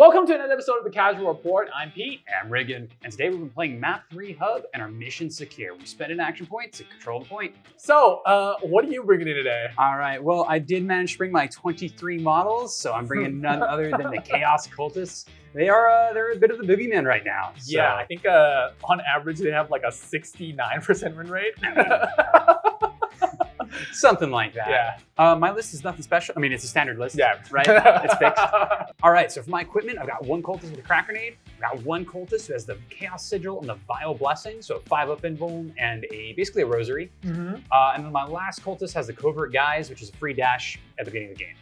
Welcome to another episode of the Casual Report. I'm Pete. I'm Riggon, and today we've been playing Map 3 Hub and our mission secure. We spend an action point to control the point. So, what are you bringing in today? All right, well, I did manage to bring my 23 models, so I'm bringing none other than the Chaos Cultists. They're a bit of the boogeyman right now. So. Yeah, I think on average they have like a 69% win rate. Something like that. Yeah. My list is nothing special. I mean, it's a standard list. Yeah. Right? It's fixed. All right, so for my equipment, I've got one cultist with a crack grenade. I've got one cultist who has the Chaos Sigil and the Vile Blessing, so a 5-up invuln and basically a rosary. Mm-hmm. And then my last cultist has the Covert Guise, which is a free dash at the beginning of the game.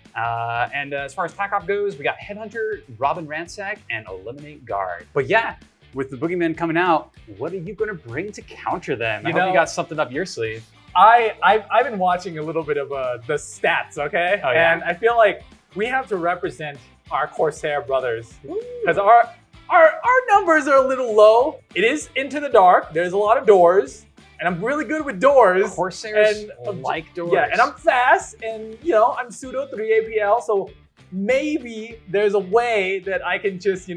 And as far as pack op goes, we got Headhunter, Robin Ransack, and Eliminate Guard. But yeah, with the boogeymen coming out, what are you going to bring to counter them? I hope you got something up your sleeve. I've been watching a little bit of the stats, okay? Oh, yeah. And I feel like we have to represent our Corsair brothers because our numbers are a little low. It is into the dark. There's a lot of doors, and I'm really good with doors. Corsairs like doors. Yeah, and I'm fast, and I'm pseudo 3 APL, so maybe there's a way that I can just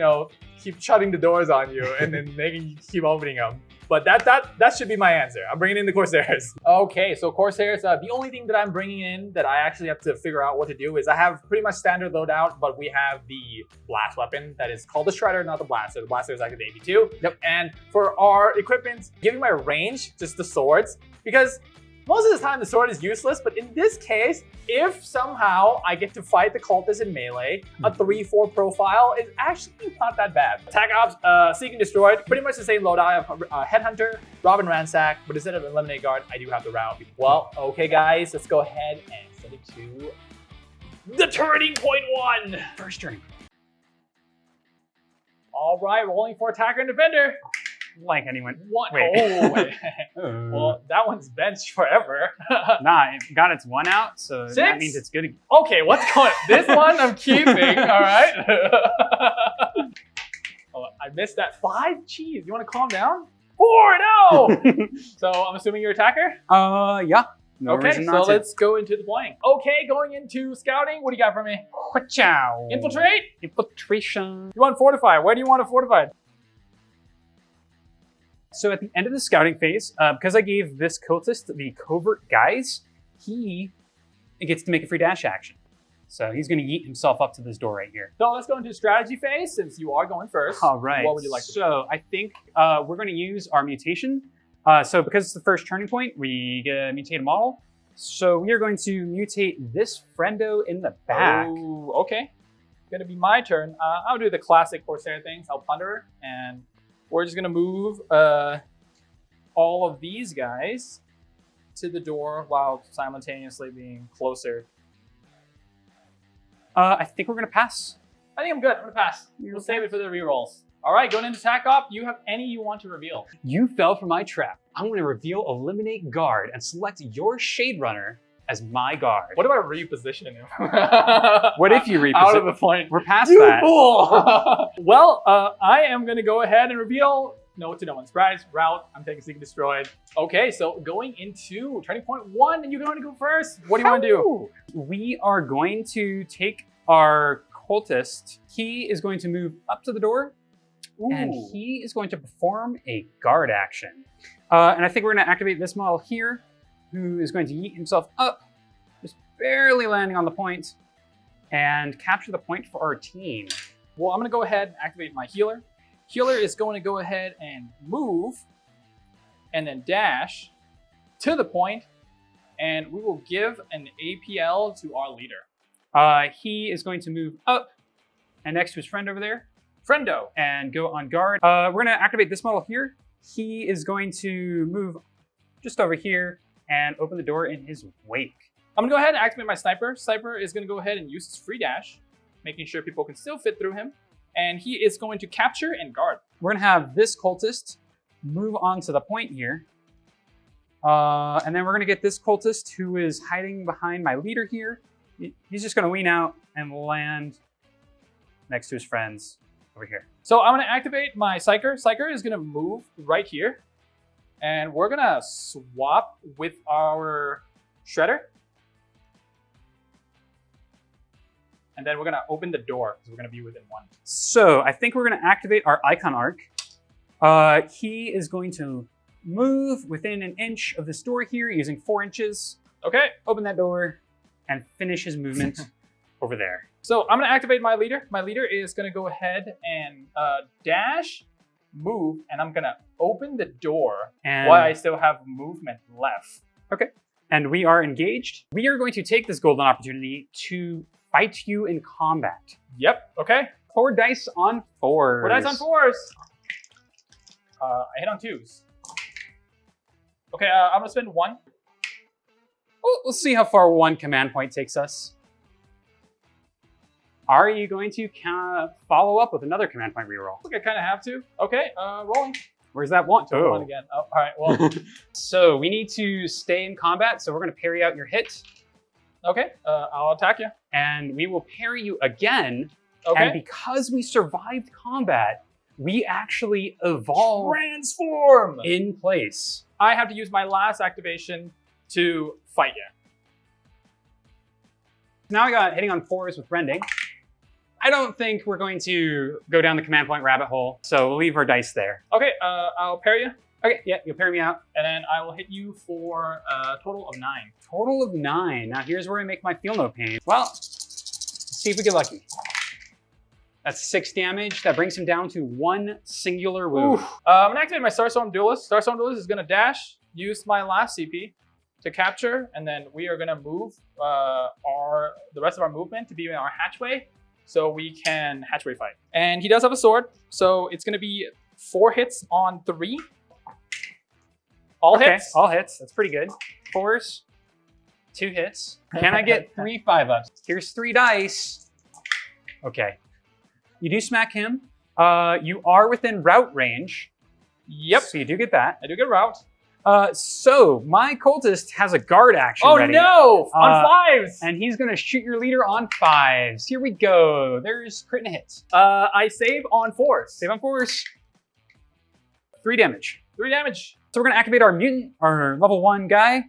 keep shutting the doors on you and then making you keep opening them. But that should be my answer. I'm bringing in the Corsairs. Okay, so Corsairs, the only thing that I'm bringing in that I actually have to figure out what to do is I have pretty much standard loadout, but we have the blast weapon that is called the Shredder, not the Blaster. The Blaster is actually the AB2. Yep. And for our equipment, giving my range, just the swords, because most of the time the sword is useless, but in this case, if somehow I get to fight the cultists in melee, a 3-4 profile is actually not that bad. Attack ops, Seek and Destroy, pretty much the same loadout. I have Headhunter, Robin Ransack, but instead of Eliminate Guard, I do have the route. Well, okay guys, let's go ahead and send it to the turning point 1. First turning. All right, rolling for attacker and defender. Like anyone. One. Wait. Oh, wait. Well, that one's benched forever. Nah, it got its 1 out, so 6? that means it's good. Okay, what's going? This one I'm keeping. All right. Oh, I missed that 5. Jeez, you want to calm down? 4. No. So I'm assuming you're attacker. Yeah. No okay, reason so not to. let's go into the playing. Okay, going into scouting. What do you got for me? Wachow. Infiltrate. Infiltration. You want fortify? Where do you want to fortify? So at the end of the scouting phase, because I gave this cultist the Covert Guise, he gets to make a free dash action. So he's going to yeet himself up to this door right here. So let's go into strategy phase since you are going first. All right. What would you like to do? So I think we're going to use our mutation. So because it's the first turning point, we get a mutated model. So we are going to mutate this friendo in the back. Oh, okay. Gonna be my turn. I'll do the classic Corsair things. I'll plunder, and we're just gonna move all of these guys to the door while simultaneously being closer. I think we're going to pass. I think I'm good. I'm gonna pass. We'll save it for the rerolls. All right, going into attack op. You have any you want to reveal? You fell for my trap. I'm going to reveal Eliminate Guard and select your Shade Runner as my guard. What if I reposition him? What if you reposition? Out of the point. We're past You that. fool! Well, I am gonna go ahead and reveal no to no one's prize route. I'm taking Seek and Destroyed. Okay, so going into turning point 1, and you're going to go first. What do you want to do? We are going to take our cultist. He is going to move up to the door, and he is going to perform a guard action. And I think we're going to activate this model here, who is going to yeet himself up, just barely landing on the point, and capture the point for our team. Well, I'm going to go ahead and activate my healer. Healer is going to go ahead and move and then dash to the point, and we will give an APL to our leader. He is going to move up and next to his friend over there, Friendo, and go on guard. We're going to activate this model here. He is going to move just over here and open the door in his wake. I'm going to go ahead and activate my sniper. Sniper is going to go ahead and use his free dash, making sure people can still fit through him. And he is going to capture and guard. We're going to have this cultist move on to the point here. And then we're going to get this cultist who is hiding behind my leader here. He's just going to lean out and land next to his friends over here. So I'm going to activate my Psyker. Psyker is going to move right here. And we're going to swap with our Shredder. And then we're gonna open the door because we're gonna be within 1. So I think we're gonna activate our icon arc. He is going to move within an inch of this door here using 4 inches. Okay. Open that door and finish his movement over there. So I'm gonna activate my leader. My leader is gonna go ahead and dash, move, and I'm gonna open the door And while I still have movement left. okay. And we are engaged. We are going to take this golden opportunity to fight you in combat. Yep. Okay. 4 dice on 4s. 4 dice on 4s. I hit on 2s. Okay. I'm gonna spend 1. We'll see how far 1 command point takes us. Are you going to follow up with another command point reroll? I think I kind of have to. Okay. Rolling. Where's that one? One again. Oh, all right. Well. So we need to stay in combat. So we're going to parry out your hit. Okay. I'll attack you. And we will parry you again. Okay. And because we survived combat, we actually evolve Transform in place. I have to use my last activation to fight you. Now I got hitting on 4s with rending. I don't think we're going to go down the command point rabbit hole, so we'll leave our dice there. Okay, I'll parry you, Okay, yeah, you'll parry me out. and then I will hit you for a total of 9. Total of 9. Now here's where I make my feel no pain. Well, let's see if we get lucky. That's 6 damage. That brings him down to 1 singular wound. I'm gonna activate my Starstorm Duelist. Starstorm Duelist is gonna dash, use my last CP to capture, and then we are gonna move the rest of our movement to be in our hatchway, so we can hatchway fight. And he does have a sword, so it's gonna be 4 hits on 3. All hits. All hits. That's pretty good. 4s, 2 hits. Can I get 3 5-ups? Here's 3 dice. Okay. You do smack him. You are within route range. Yep. So you do get that. I do get route. So my cultist has a guard action Oh ready. no! On 5s! And he's gonna shoot your leader on 5s. Here we go. There's crit and a hit. I save on 4s. Save on 4s. 3 damage. 3 damage. So we're gonna activate our mutant, our level 1 guy.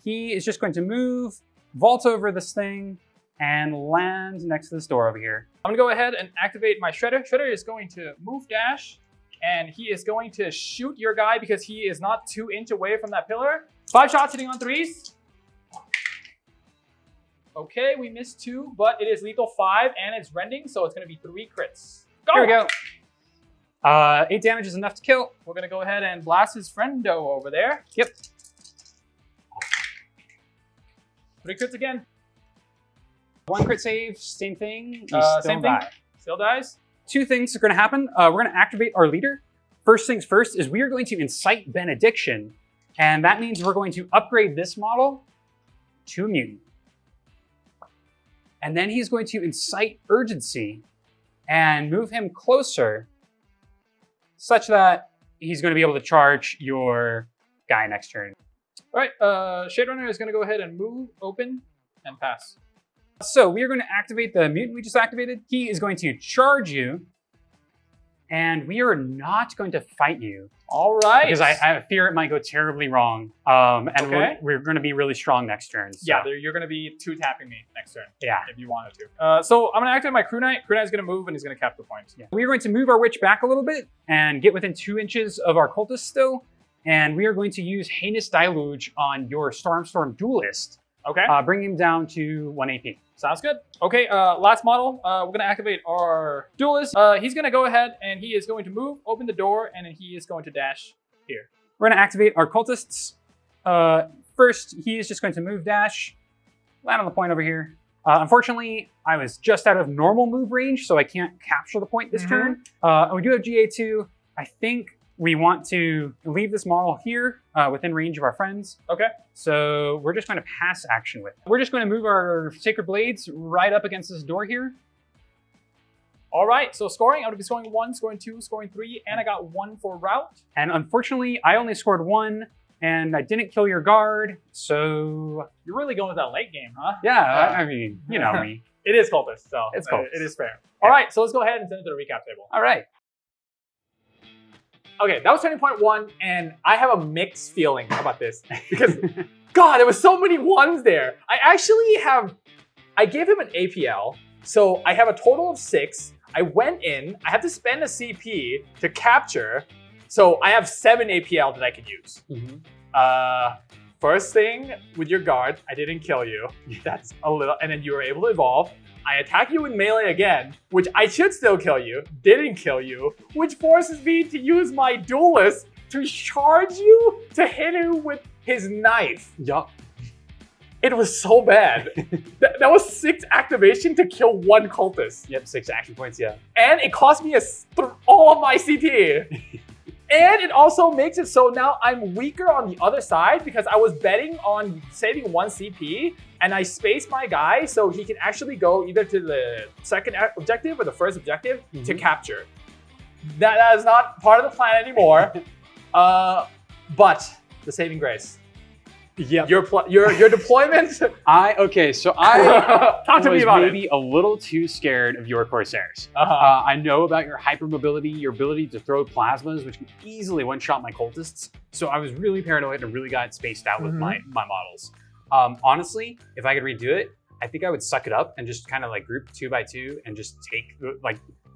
He is just going to move, vault over this thing, and land next to this door over here. I'm gonna go ahead and activate my Shredder. Shredder is going to move dash, and he is going to shoot your guy because he is not 2 inches away from that pillar. 5 shots hitting on 3s. Okay, we missed 2, but it is lethal 5 and it's rending, so it's gonna be 3 crits. Go! Here we go. 8 damage is enough to kill. We're gonna go ahead and blast his friendo over there. Yep. 3 crits again. 1 crit save, same thing. You still Same thing. die. Still dies. 2 things are going to happen. We're going to activate our leader. First things first is we are going to incite benediction, and that means we're going to upgrade this model to a mutant. And then he's going to incite urgency and move him closer such that he's going to be able to charge your guy next turn. All right, Shade Runner is gonna go ahead and move, open, and pass. So we are going to activate the mutant we just activated. He is going to charge you, and we are not going to fight you. All right. Because I fear it might go terribly wrong. And Okay. we're going to be really strong next turn. So. Yeah, you're gonna be 2-tapping me next turn. Yeah. If you wanted to. So I'm gonna activate my Crew Knight. Crew Knight's gonna move and he's gonna cap the points. Yeah. We are going to move our witch back a little bit and get within 2 inches of our cultist still. And we are going to use Heinous Deluge on your Storm Duelist. Okay. Bring him down to 1 AP. Sounds good. Okay, last model. We're gonna activate our Duelist. He's gonna go ahead and he is going to move, open the door, and then he is going to dash here. We're going to activate our cultists. First, he is just going to move dash, land on the point over here. Unfortunately, I was just out of normal move range, so I can't capture the point this turn. And we do have GA2. I think we want to leave this model here within range of our friends. Okay. So we're just going to pass action with it. We're just going to move our Sacred Blades right up against this door here. All right, so scoring, I'm gonna be scoring 1, scoring 2, scoring 3, and I got 1 for route. And unfortunately, I only scored 1, and I didn't kill your guard, so... You're really going with that late game, huh? Yeah, I mean, you know me. It is cultist, so It's cultist. it is fair. Yeah. All right, so let's go ahead and send it to the recap table. All right. Okay, that was turning point 1, and I have a mixed feeling about this because, God, there was so many 1s there. I gave him an APL, So I have a total of 6. I went in, I had to spend a CP to capture. So I have 7 APL that I could use. First thing with your guard, I didn't kill you. That's a little, and then you were able to evolve. I attack you in melee again, which I should still kill you, didn't kill you, which forces me to use my duelist to charge you to hit him with his knife. Yup. It was so bad. That was 6 activation to kill 1 cultist. Yep, 6 action points, yeah. And it cost me all of my CP. And it also makes it so now I'm weaker on the other side because I was betting on saving 1 CP and I spaced my guy so he can actually go either to the second objective or the first objective to capture. That is not part of the plan anymore. But the saving grace. Yeah, your deployment. Okay, so I Talk to me was about maybe a little too scared of your Corsairs. I know about your hypermobility, your ability to throw plasmas, which can easily one-shot my cultists. So I was really paranoid and really got spaced out with my models. Honestly, if I could redo it, I think I would suck it up and just kind of like group 2 by 2 and just take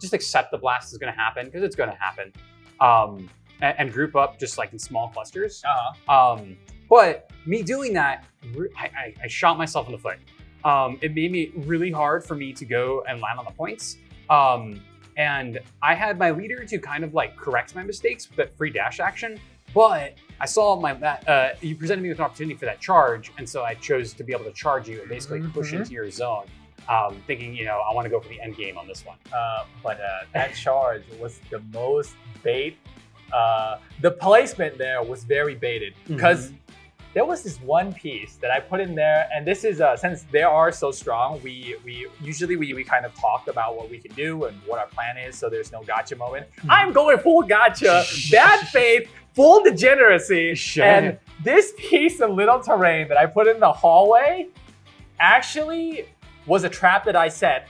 just accept the blast is going to happen because it's going to happen, and group up just like in small clusters. But me doing that, I shot myself in the foot. It made me really hard for me to go and land on the points. And I had my leader to kind of like correct my mistakes with that free dash action. But I saw you presented me with an opportunity for that charge. And so I chose to be able to charge you and basically push into your zone. Thinking, I want to go for the end game on this one. But that charge was the most bait. The placement there was very baited because there was this one piece that I put in there, and this is since they are so strong, we usually kind of talked about what we can do and what our plan is, so there's no gotcha moment. I'm going full gotcha, bad faith, full degeneracy, and this piece of little terrain that I put in the hallway actually was a trap that I set,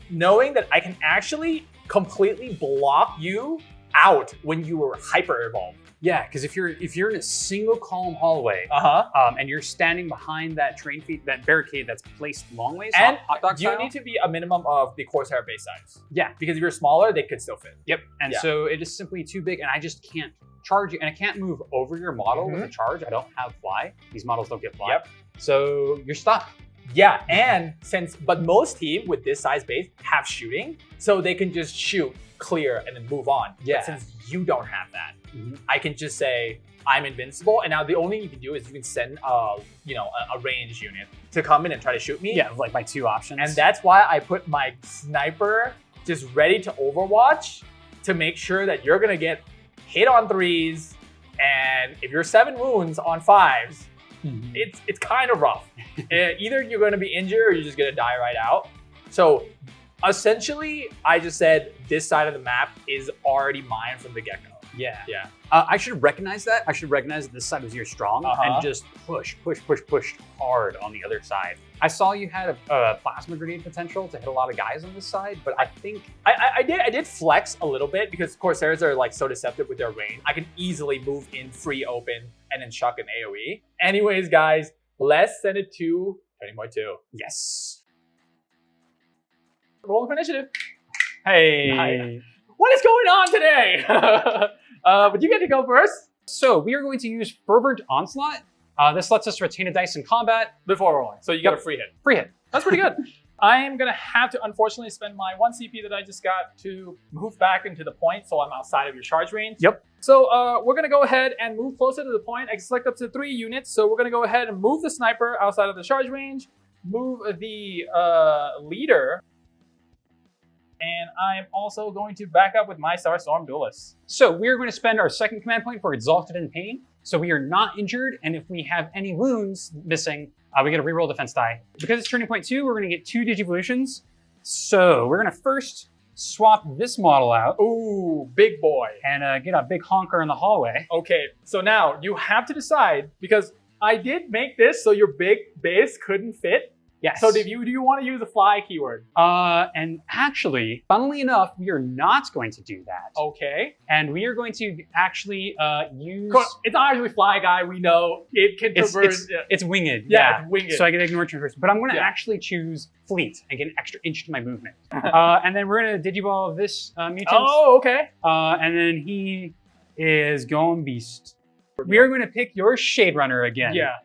knowing that I can actually completely block you out when you were hyper evolved. Yeah, because if you're in a single column hallway, and you're standing behind that that barricade that's placed long ways, and hot dog you style, need to be a minimum of the Corsair base size. Yeah, because if you're smaller, they could still fit. Yep, and so it is simply too big, and I just can't charge you, and I can't move over your model with a charge. I don't have fly. These models don't get fly. So you're stuck. Yeah, and but most teams with this size base have shooting, so they can just shoot, clear, and then move on. Yeah. But since you don't have that, I can just say I'm invincible, and now the only thing you can do is you can send a ranged unit to come in and try to shoot me. Yeah, like my 2 options. And that's why I put my sniper just ready to overwatch to make sure that you're gonna get hit on 3s, and if you're 7 wounds on 5s, it's kind of rough. Either you're going to be injured or you're just going to die right out. So essentially, I just said this side of the map is already mine from the get-go. Yeah. Yeah. I should recognize that. I should recognize that this side was your strong and just push hard on the other side. I saw you had a plasma grenade potential to hit a lot of guys on this side, but I think I did flex a little bit because Corsairs are like so deceptive with their range. I can easily move in free open and then chuck an AoE. Anyways, guys, let's send it to turning point 2. Yes. Rolling for initiative. Hey. What is going on today? But you get to go first. So we are going to use Fervent Onslaught. This lets us retain a dice in combat before rolling. So you get a free hit. Free hit. That's pretty good. I am going to have to unfortunately spend my 1 CP that I just got to move back into the point, so I'm outside of your charge range. Yep. So we're going to go ahead and move closer to the point. I can select up to 3 units, so we're going to go ahead and move the sniper outside of the charge range, move the leader, and I'm also going to back up with my Starstorm Duelist. So we're going to spend our 2nd command point for Exalted in Pain, so we are not injured, and if we have any wounds missing, we get a reroll defense die. Because it's turning point 2, we're going to get 2 Digivolutions. So we're going to first swap this model out. Ooh, big boy. And get a big honker in the hallway. Okay, so now you have to decide, because I did make this so your big base couldn't fit. Yes. So do you want to use a fly keyword? And actually, funnily enough, we are not going to do that. Okay. And we are going to actually use... It's not actually fly guy, we know. It can traverse... It's winged. Yeah, it's winged. So I can ignore traverse. But I'm going to actually choose fleet and get an extra inch to my movement. And then we're going to Digivolve this mutant. Oh, okay. And then he is Golem Beast. We are going to pick your Shade Runner again. Yeah.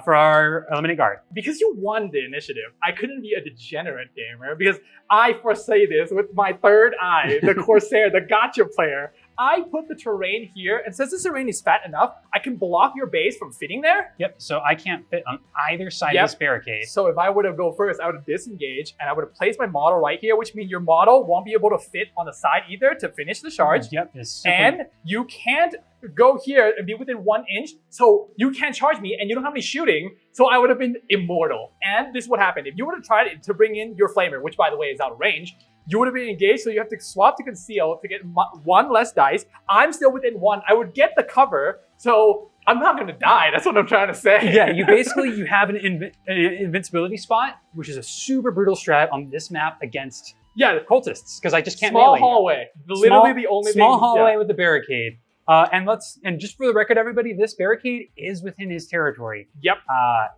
For our Eliminate Guard. Because you won the initiative, I couldn't be a degenerate gamer because I foresee this with my third eye, the Corsair, the gotcha player. I put the terrain here, and since the terrain is fat enough, I can block your base from fitting there. Yep, so I can't fit on either side of this barricade. So if I would have go first, I would have disengaged, and I would have placed my model right here, which means your model won't be able to fit on the side either to finish the charge. Yep. And you can't go here and be within 1 inch, so you can't charge me, and you don't have any shooting, so I would have been immortal. And this is what happened. If you would have tried to bring in your flamer, which by the way is out of range, you would have been engaged, so you have to swap to conceal to get 1 less dice. I'm still within 1. I would get the cover, so I'm not going to die. That's what I'm trying to say. Yeah, you have an invincibility spot, which is a super brutal strat on this map against cultists, because I just can't small melee. Hallway. Literally the only small thing. Hallway with the barricade. And just for the record, everybody, this barricade is within his territory. Yep.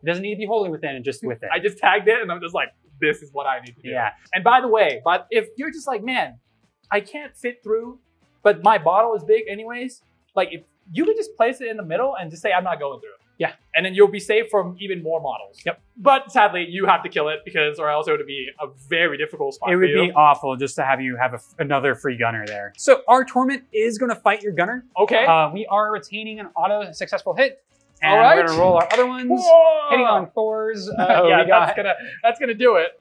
It doesn't need to be wholly within, and just within. I just tagged it, and I'm just like, this is what I need to do. Yeah. And by the way, but if you're just like, man, I can't fit through, but my bottle is big anyways, like if you could just place it in the middle and just say, I'm not going through. Yeah. And then you'll be safe from even more models. Yep. But sadly, you have to kill it or else it would be a very difficult spot It would be awful just to have you have another free gunner there. So our Torment is going to fight your gunner. Okay. We are retaining an auto successful hit. And all right. we're going to roll our other ones. Whoa! Hitting on 4s. Yeah, that's gonna do it.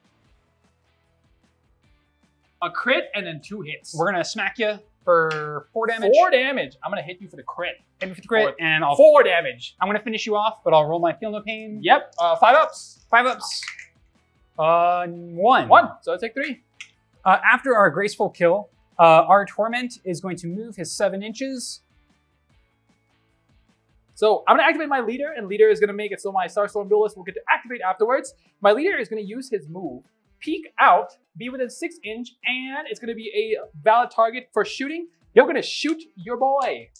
A crit and then 2 hits. We're going to smack you for 4 damage. 4 damage. I'm going to hit you for the crit. Hit me for the crit, and I'll 4 damage. I'm going to finish you off, but I'll roll my Feel No Pain. Yep. 5 ups. 5 ups. 1. 1. So I take 3. After our graceful kill, our Torment is going to move his 7 inches. So I'm going to activate my leader, and leader is going to make it so my Starstorm Duelist will get to activate afterwards. My leader is going to use his move, peek out, be within 6 inch, and it's going to be a valid target for shooting. You're going to shoot your boy.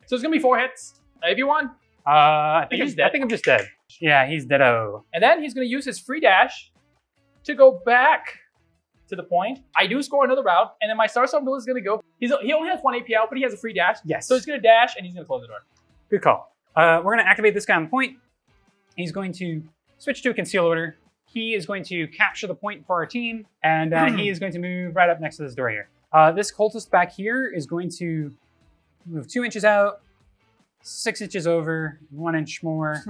So it's going to be 4 hits. If you want. I think I'm just dead. Yeah, he's dead-o. And then he's going to use his free dash to go back to the point. I do score another route, and then my Starstorm Duelist is going to go. He only has 1 AP out, but he has a free dash. Yes. So he's going to dash, and he's going to close the door. Good call. We're going to activate this guy on the point. He's going to switch to a conceal order. He is going to capture the point for our team, and he is going to move right up next to this door here. This cultist back here is going to move 2 inches out, 6 inches over, 1 inch more,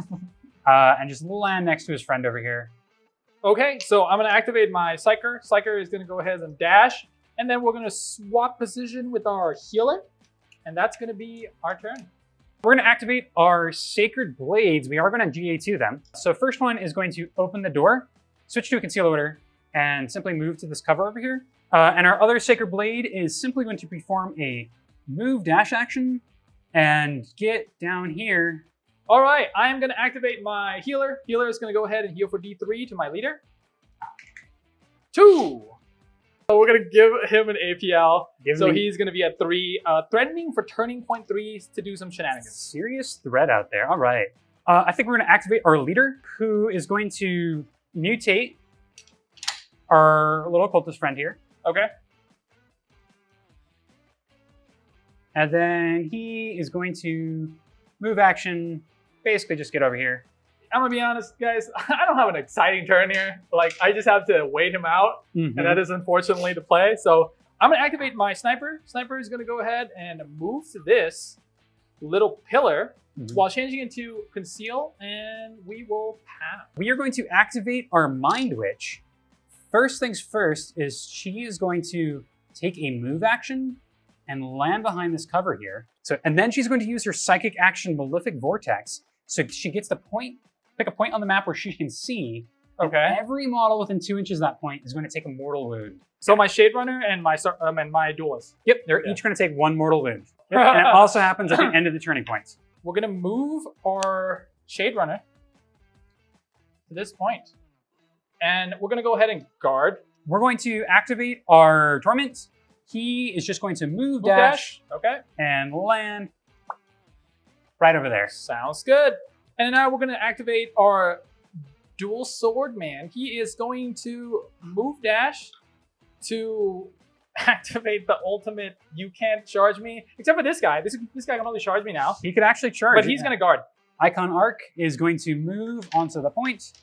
and just land next to his friend over here. Okay, so I'm going to activate my Psyker. Psyker is going to go ahead and dash, and then we're going to swap position with our healer, and that's going to be our turn. We're going to activate our Sacred Blades. We are going to GA2 them. So first one is going to open the door, switch to a conceal order, and simply move to this cover over here. And our other Sacred Blade is simply going to perform a move dash action and get down here. All right, I am going to activate my healer. Healer is going to go ahead and heal for D3 to my leader. 2. So we're going to give him an APL. He's going to be at 3, threatening for turning point 3s to do some shenanigans. Serious threat out there. All right. I think we're going to activate our leader, who is going to mutate our little cultist friend here. Okay. And then he is going to move action, basically just get over here. I'm going to be honest, guys. I don't have an exciting turn here. Like, I just have to wait him out, and that is unfortunately the play. So I'm going to activate my sniper. Sniper is going to go ahead and move to this little pillar while changing into conceal, and we will pass. We are going to activate our Mind Witch. First things first is she is going to take a move action and land behind this cover here. And then she's going to use her psychic action Malefic Vortex. So she gets the point, pick a point on the map where she can see. Okay. Every model within 2 inches of that point is going to take a mortal wound. So my Shade Runner and my Duelist. Yep, they're each going to take 1 mortal wound. Yep. And it also happens at the end of the turning points. We're going to move our Shade Runner to this point. And we're gonna go ahead and guard. We're going to activate our Torment. He is just going to move dash. Okay. And land right over there. Sounds good. And now we're gonna activate our dual sword man. He is going to move dash to activate the ultimate you can't charge me. Except for this guy. This guy can only charge me now. He could actually charge. But he's gonna guard. Icon Arc is going to move onto the point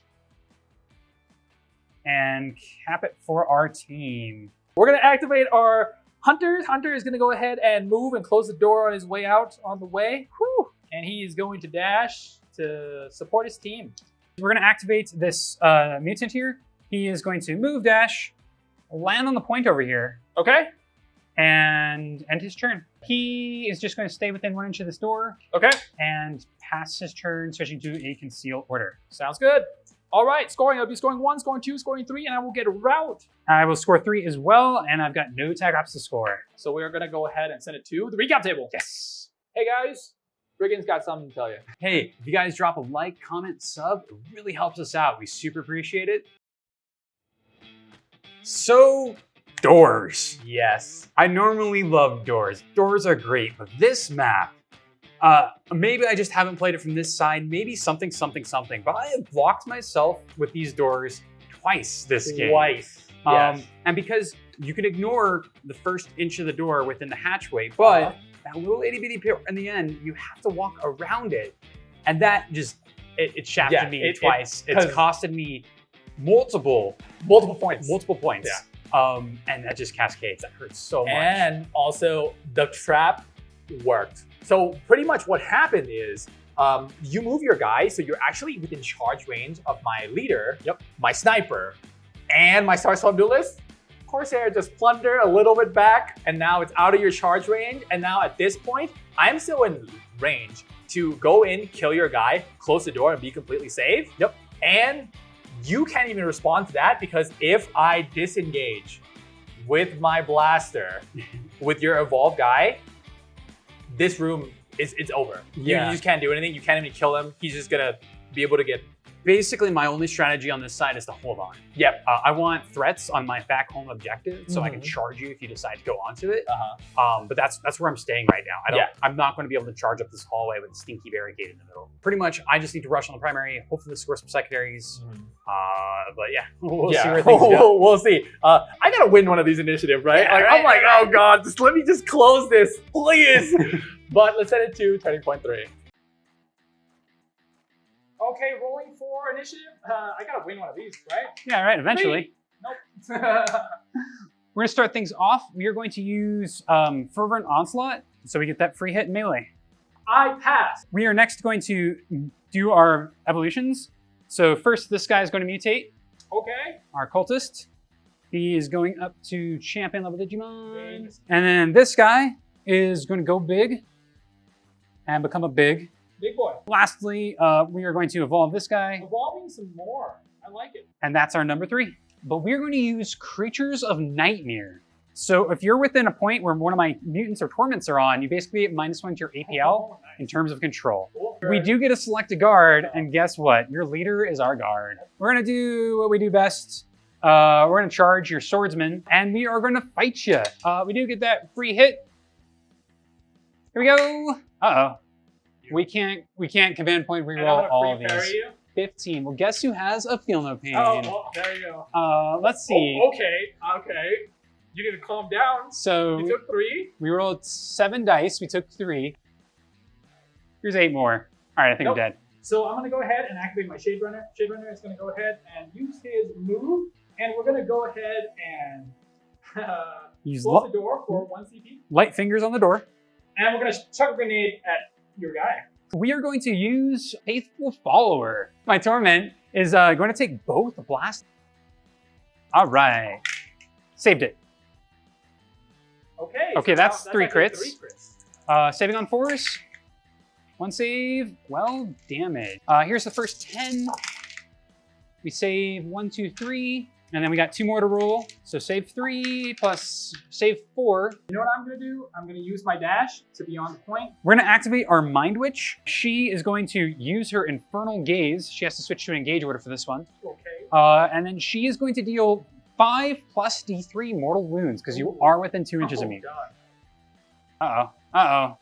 and cap it for our team. We're gonna activate our Hunter. Hunter is gonna go ahead and move and close the door on his way out on the way. Whew. And he is going to dash to support his team. We're gonna activate this mutant here. He is going to move dash, land on the point over here. Okay. And end his turn. He is just going to stay within 1 inch of this door. Okay. And pass his turn, switching to a conceal order. Sounds good. All right, scoring. I'll be scoring 1, scoring 2, scoring 3, and I will get a route. I will score 3 as well, and I've got no tag ops to score. So we are going to go ahead and send it to the recap table. Yes. Hey guys, Riggon's got something to tell you. Hey, if you guys drop a like, comment, sub, it really helps us out. We super appreciate it. So, doors. Yes. I normally love doors. Doors are great, but this map, maybe I just haven't played it from this side, maybe something, but I have blocked myself with these doors twice this game. Twice. Yes. And because you can ignore the first inch of the door within the hatchway, but that little itty bitty pit in the end, you have to walk around it. And that just, it shafted me twice. It's costed me multiple points. Yeah. And that just cascades. That hurts so much. And also, the trap worked. So pretty much what happened is you move your guy, so you're actually within charge range of my leader, my sniper, and my Star Storm duelist. Corsair just plunder a little bit back, and now it's out of your charge range. And now at this point, I'm still in range to go in, kill your guy, close the door, and be completely safe. And you can't even respond to that because if I disengage with my blaster with your evolved guy, this room it's over. You just can't do anything. You can't even kill him. He's just gonna be able to get. Basically, my only strategy on this side is to hold on. Yep. I want threats on my back home objective, so I can charge you if you decide to go onto it. But that's where I'm staying right now. I'm not going to be able to charge up this hallway with a stinky barricade in the middle. Pretty much, I just need to rush on the primary, hopefully score some secondaries. But yeah, we'll see where things go. We'll see. I gotta win one of these initiatives, right? Yeah, I'm like, oh god, let me just close this, please. But let's send it to turning point 3. Okay, rolling for initiative. I gotta win one of these, right? Yeah, right, eventually. Nope. We're gonna start things off. We are going to use Fervent Onslaught, so we get that free hit in melee. I pass. We are next going to do our evolutions. So first, this guy is going to mutate. Okay. Our cultist. He is going up to champion level Digimon. And then this guy is going to go big and become a big boy. Lastly, we are going to evolve this guy. Evolving some more. I like it. And that's our number 3. But we're going to use Creatures of Nightmare. So if you're within a point where one of my mutants or torments are on, you basically get -1 to your APL in terms of control. Cool. We do get to select a guard, and guess what? Your leader is our guard. We're going to do what we do best. We're going to charge your swordsman, and we are going to fight you. We do get that free hit. Here we go. Uh-oh. We can't command point reroll all of these. 15. Well, guess who has a feel no pain? Oh, there you go. Let's see. Oh, okay. You need to calm down. So you took 3. We rolled 7 dice. We took 3. Here's 8 more. All right, I think I'm dead. So I'm gonna go ahead and activate my Shade Runner. Shade Runner is gonna go ahead and use his move, and we're gonna go ahead and close the door for 1 CP. Light fingers on the door. And we're gonna chuck a grenade at your guy. We are going to use Faithful Follower. My Torment is going to take both blast. All right. Saved it. Okay. Okay, so that's 3 crits. Saving on 4s. 1 save. Well, damage. Here's the first 10. We save 1, 2, 3. And then we got 2 more to roll. So save 3 plus save 4. You know what I'm gonna do? I'm gonna use my dash to be on the point. We're gonna activate our Mind Witch. She is going to use her Infernal Gaze. She has to switch to an engage order for this one. Okay. And then she is going to deal 5 plus D3 mortal wounds because you are within 2 inches of me. God.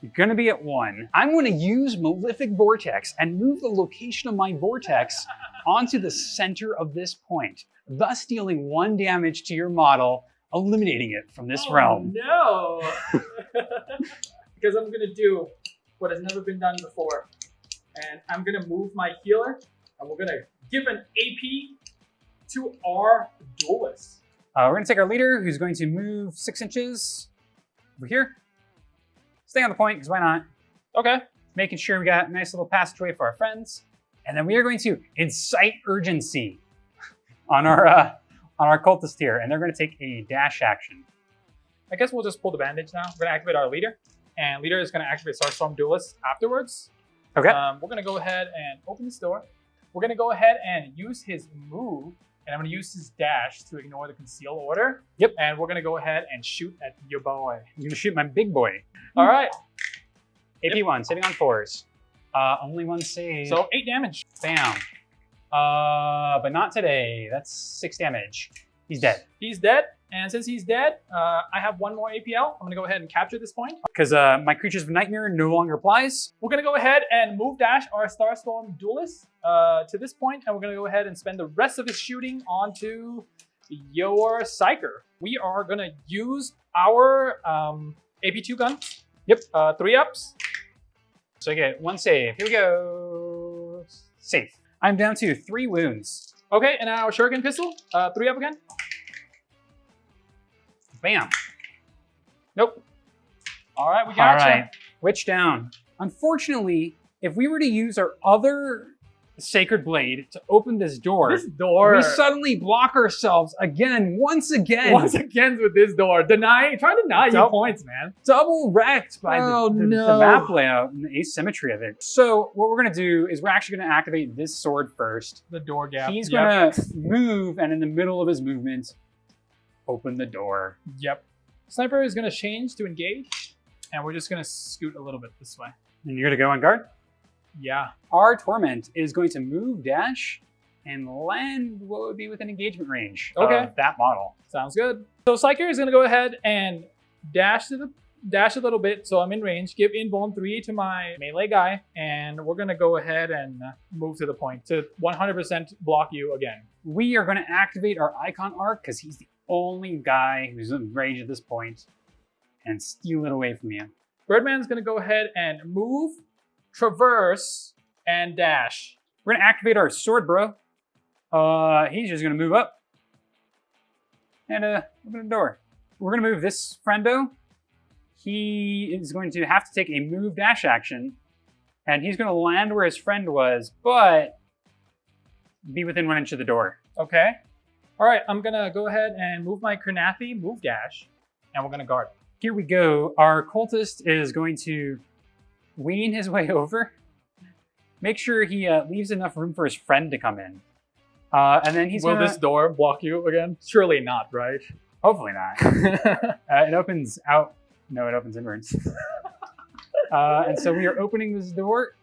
You're gonna be at 1. I'm gonna use Malefic Vortex and move the location of my vortex onto the center of this point, thus dealing 1 damage to your model, eliminating it from this realm. No! Because I'm gonna do what has never been done before. And I'm gonna move my healer, and we're gonna give an AP to our duelist. We're gonna take our leader, who's going to move 6 inches over here. Stay on the point, because why not? Okay. Making sure we got a nice little passageway for our friends. And then we are going to incite urgency on our cultist here, and they're going to take a dash action. I guess we'll just pull the bandage now. We're gonna activate our leader, and leader is gonna activate Starstorm Duelist afterwards. Okay. We're gonna go ahead and open this door. We're gonna go ahead and use his move, and I'm gonna use his dash to ignore the conceal order. Yep. And we're gonna go ahead and shoot at your boy. I'm going to shoot my big boy. All right. AP 1, sitting on 4s. Only 1 save. So 8 damage. Bam. But not today. That's 6 damage. He's dead. He's dead. And since he's dead, I have 1 more APL. I'm gonna go ahead and capture this point. Because my Creatures of Nightmare no longer applies. We're gonna go ahead and move dash our Starstorm Duelist to this point, and we're gonna go ahead and spend the rest of his shooting onto your Psyker. We are gonna use our AP2 gun. Yep. 3-ups. So I get 1 save. Here we go. Safe. I'm down to 3 wounds. Okay, and our Shuriken pistol. 3-up again. Bam. Nope. All right, we got All right. Witch down. Unfortunately, if we were to use our other Sacred Blade to open this door, we suddenly block ourselves again, once again. Once again with this door. Try to deny you points, man. Double wrecked by the no. map layout and the asymmetry of it. So what we're going to do is we're actually going to activate this sword first. The door gap. He's going to move, and in the middle of his movement, open the door. Yep. Sniper is going to change to engage, and we're just going to scoot a little bit this way. And you're going to go on guard? Yeah. Our Torment is going to move dash and land what would be within engagement range of that model. Sounds good. So Psyker is going to go ahead and dash a little bit, so I'm in range. Give invuln 3 to my melee guy, and we're going to go ahead and move to the point to 100% block you again. We are going to activate our Icon Arc because he's the only guy who's in range at this point, and steal it away from you. Birdman's going to go ahead and move, traverse, and dash. We're going to activate our sword, bro. He's just going to move up and open the door. We're going to move this friendo. He is going to have to take a move dash action, and he's going to land where his friend was, but be within 1 inch of the door. Okay. All right, I'm going to go ahead and move my Kurnathi, move dash, and we're going to guard. Here we go. Our cultist is going to wean his way over. Make sure he leaves enough room for his friend to come in. And then he's Will this door block you again? Surely not, right? Hopefully not. It opens out. No, it opens inwards. And so we are opening this door.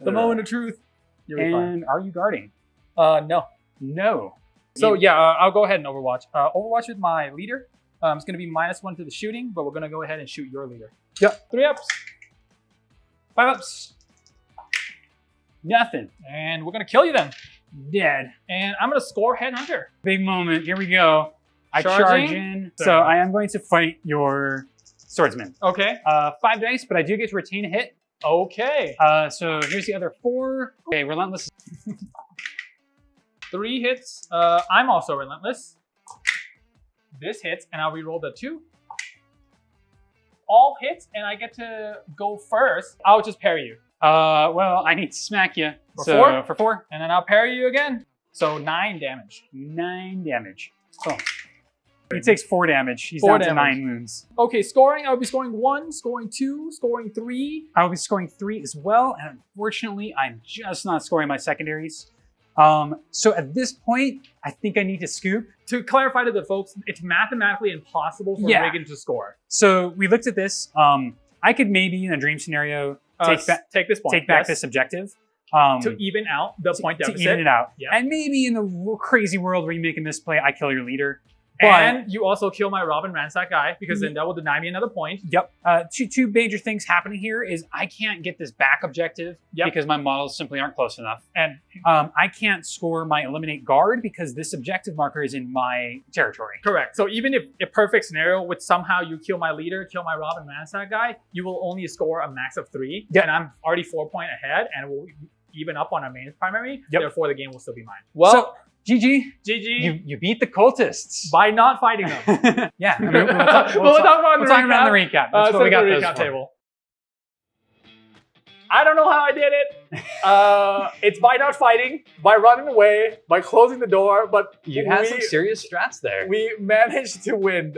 The moment of truth. And are you guarding? No. No. So yeah, I'll go ahead and Overwatch. Overwatch with my leader. It's going to be -1 to the shooting, but we're going to go ahead and shoot your leader. Yep. 3-ups. 5-ups. Nothing. And we're going to kill you then. Dead. And I'm going to score Headhunter. Big moment. Here we go. I charge in. So I am going to fight your swordsman. Okay. 5 dice, but I do get to retain a hit. Okay. So here's the other 4. Okay, relentless. 3 hits. I'm also relentless. This hits, and I'll reroll the 2. All hits, and I get to go first. I'll just parry you. Well, I need to smack you. For so, 4? For 4. And then I'll parry you again. So 9 damage. 9 damage. Oh. He takes 4 damage. He's 4 down damage. to 9 wounds. Okay, scoring. I'll be scoring 1, scoring 2, scoring 3. I'll be scoring 3 as well. And unfortunately, I'm just not scoring my secondaries. So at this point, I think I need to scoop to clarify to the folks, it's mathematically impossible for Riggon to score. So we looked at this. I could maybe, in a dream scenario, take this point. Take back this objective. To even out the point deficit. To even it out. Yep. And maybe in the crazy world where you make a misplay, I kill your leader. And you also kill my Robin Ransack guy, because then that will deny me another point. Yep. Two major things happening here is I can't get this back objective because my models simply aren't close enough. And I can't score my eliminate guard because this objective marker is in my territory. Correct. So even if a perfect scenario would somehow you kill my leader, kill my Robin Ransack guy, you will only score a max of 3. Yep. And I'm already 4 points ahead, and we'll even up on our main primary. Yep. Therefore, the game will still be mine. Well, GG. GG. You beat the cultists. By not fighting them. Yeah. I mean, we'll talk about the recap. That's what we got this table. I don't know how I did it. It's by not fighting, by running away, by closing the door, but you had some serious strats there. We managed to win.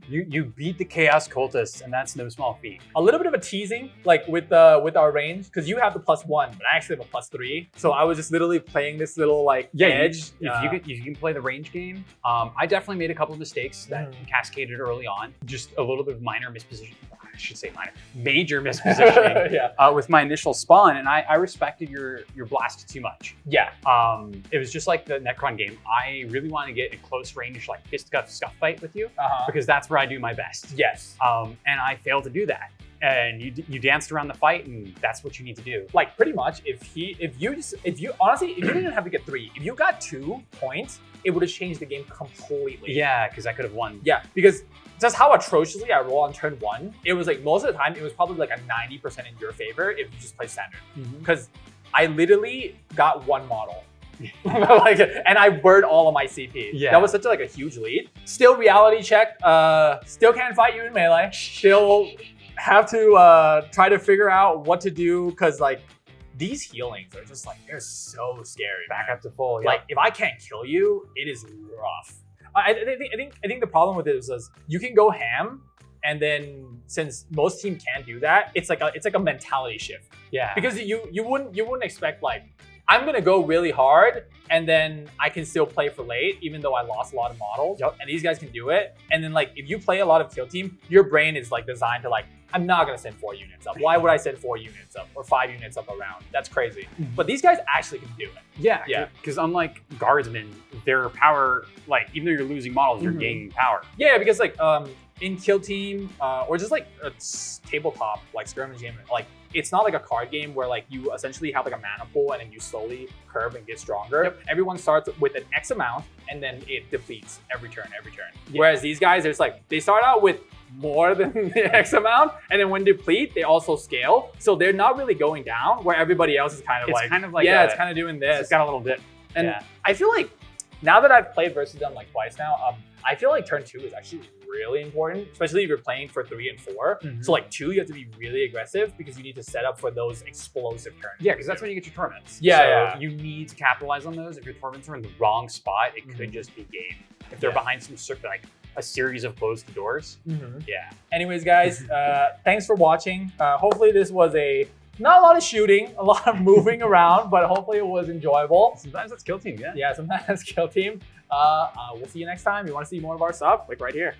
You beat the Chaos Cultists, and that's no small feat. A little bit of a teasing, like with our range, because you have the +1, but I actually have a +3. So I was just literally playing this little edge. If you can play the range game, I definitely made a couple of mistakes that cascaded early on. Just a little bit of minor misposition. I should say minor, major mispositioning with my initial spawn, and I respected your blast too much. Yeah. It was just like the Necron game. I really want to get a close range, like fisticuff scuff fight with you, because that's where I do my best. Yes. And I failed to do that. And you danced around the fight, and that's what you need to do. Like pretty much, if you honestly, if you didn't have to get 3, if you got 2 points, it would have changed the game completely. Yeah, because I could have won. Yeah, because just how atrociously I roll on turn 1, it was like most of the time, it was probably like a 90% in your favor if you just play standard. Because I literally got 1 model. And I burned all of my CP. Yeah. That was such a huge lead. Still reality check. Still can't fight you in melee. Still have to try to figure out what to do, because these healings are just they're so scary. Back up to full. Like if I can't kill you, it is rough. I think the problem with it is you can go ham, and then since most teams can't do that, it's like a mentality shift. Yeah. Because you wouldn't expect I'm gonna go really hard, and then I can still play for late, even though I lost a lot of models. Yep. And these guys can do it. And then if you play a lot of kill team, your brain is designed to I'm not gonna send 4 units up. Why would I send 4 units up or 5 units up around? That's crazy. But these guys actually can do it. Yeah. Yeah. Because unlike guardsmen, their power, even though you're losing models, you're gaining power. Yeah, because in kill team or just a tabletop skirmish game, it's not like a card game where you essentially have a mana pool and then you slowly curve and get stronger. Yep. Everyone starts with an X amount and then it depletes every turn. Yeah. Whereas these guys, there's they start out with more than the X amount, and then when they deplete, they also scale. So they're not really going down, where everybody else is kind of it's kind of doing this. It's got a little dip. And I feel now that I've played versus them twice now, I feel turn 2 is actually really important, especially if you're playing for 3 and 4. So 2, you have to be really aggressive because you need to set up for those explosive turns. Yeah, because that's when you get your torments. Yeah, so you need to capitalize on those. If your torments are in the wrong spot, it could just be game. If they're behind some a series of closed doors. Yeah. Anyways, guys, thanks for watching. Hopefully this was not a lot of shooting, a lot of moving around, but hopefully it was enjoyable. Sometimes it's kill team, Yeah, sometimes it's kill team. We'll see you next time. You want to see more of our stuff? Click right here.